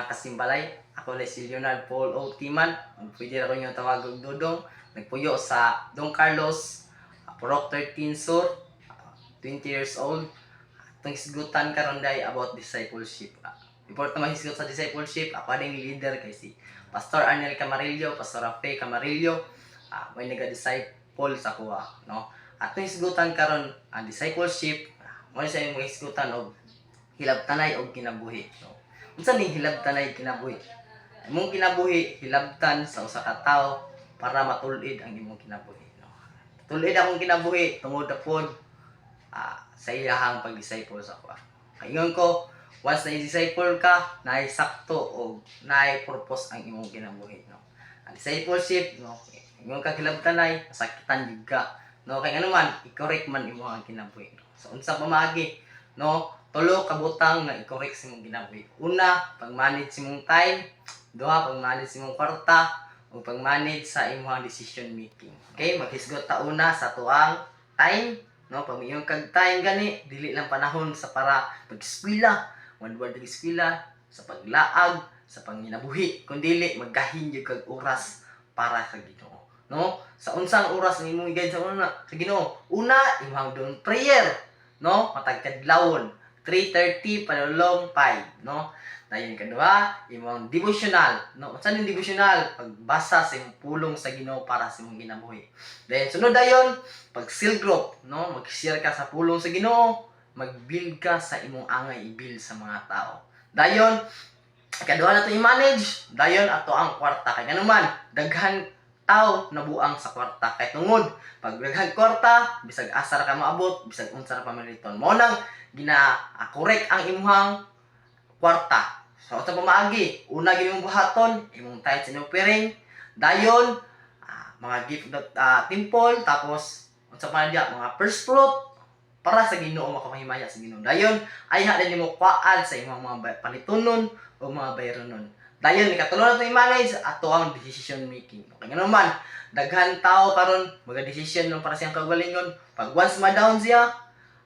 mga kasimbalay. Ako na si Leonard Paul O. Timan. Pwede na ko nyo tawag og Dudong. Nagpuyo sa Don Carlos, Purok 13 Sur, 20 years old. Itong hisgutan karon day about discipleship. Before ito mahisgot sa discipleship, ako ading leader kay si Pastor Arnel Camarillo, Pastor Rafe Camarillo. May nag-disciple sa kuha, no? At itong hisgutan karon ang discipleship, mo sa imong hisgutan og hilabtanay og kinabuhi, no? Unsa ning hilabtanay kinabuhi? Imong kinabuhi hilabtan sa usa ka tawo para matul-id ang imong kinabuhi, no? Tulid akong kinabuhi tungod pod sa iyahang pag-disciple sa ako. Kaingon ko, once na i-disciple ka, naay sakto o naay purpose ang imong kinabuhi, no? Ang discipleship, no, ingon ka hilabtanay, sakitan jud ka, no? Kay ano man, i-correct man imo ang kinabuhi, no? Sa unsa pamaagi, no, tulo ka butang na i-correct sa imong kinabuhi. Una, pag-manage sa imong time. Duha, pag-manage sa imong kwarta. O pag-manage sa imong decision making. Okay, maghisgot ta una sa tuang time, no? Pag iyong kag time gani, dili lang panahon sa para pag-eskwela, wadwad ang eskwela, sa paglaag, sa panginabuhi, kundi maggahin jud kag oras para sa Ginoo, no? Sa unsang oras ang imong igay sa Ginoo? Una, imong doon prayer, no? Matag kadlawon 3:30 padulong 5, no? Dayon kadua, imong devotional, no? Unsa ning devotional? Pagbasa sa imong pulong sa Ginoo para sa imong kinabuhi. Then sunod dayon, pag cell group, no? Mag-share ka sa pulong sa Ginoo, mag-build ka sa imong angay i-build sa mga tao. Dayon, kadua na to i-manage, dayon ato ang kwarta kay nganuman daghan tao nabuang sa kwarta kay tungod pag daghan kwarta bisag asa ra ka maabot, bisag unsa ra pa maliton. Mao nang correct ang imong kwarta. So, ito pamaagi. Una, imong buhaton, imong tithes and offering. Dayon, mga gift temple. Tapos, unsa pa diya, mga first fruit para sa Ginoo, makamahimaya sa Ginoo. Dayon, ay din mo kwaan sa imong mga palitunon o mga bayronon. Dayon, ikatulo na ito i-manage ato ang decision making. Okay, nga naman, daghan tao karon maga-decision para siyang kagalingon. Pag once ma-down siya,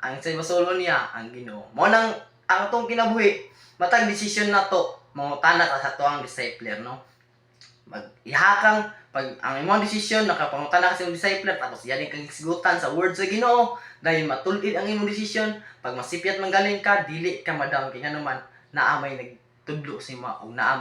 ang sa masulon niya, ang Ginoo. Mo nang ang atong kinabuhi, matag decision na to, mangutana ta sa to ang discipler, no? Ihakang pag ang imong decision nakapangutana ka sa imong discipler tapos yan kang sigutan sa words sa Ginoo, dahil matulid ang imong decision, pag masipyat manggaling ka, dili ka ma-down kay naman naamay nagtudlo sa imo o na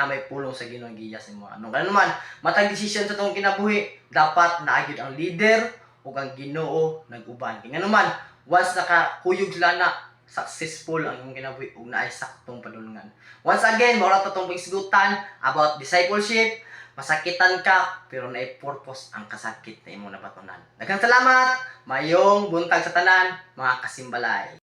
may pulong sa Ginoo giya sa imo. Ano naman, matag decision sa tong kinabuhi, dapat naagid ang leader ug ang Ginoo nag-uban. Kay naman, once nakakuyog sila na successful ang imong kinabuhi ug naay saktong padulungan. Once again, mao ra tong pagsigutan about discipleship. Masakitan ka pero naay purpose ang kasakit na imong napatunan. Daghang salamat, mayong buntag sa tanan mga kasimbalay.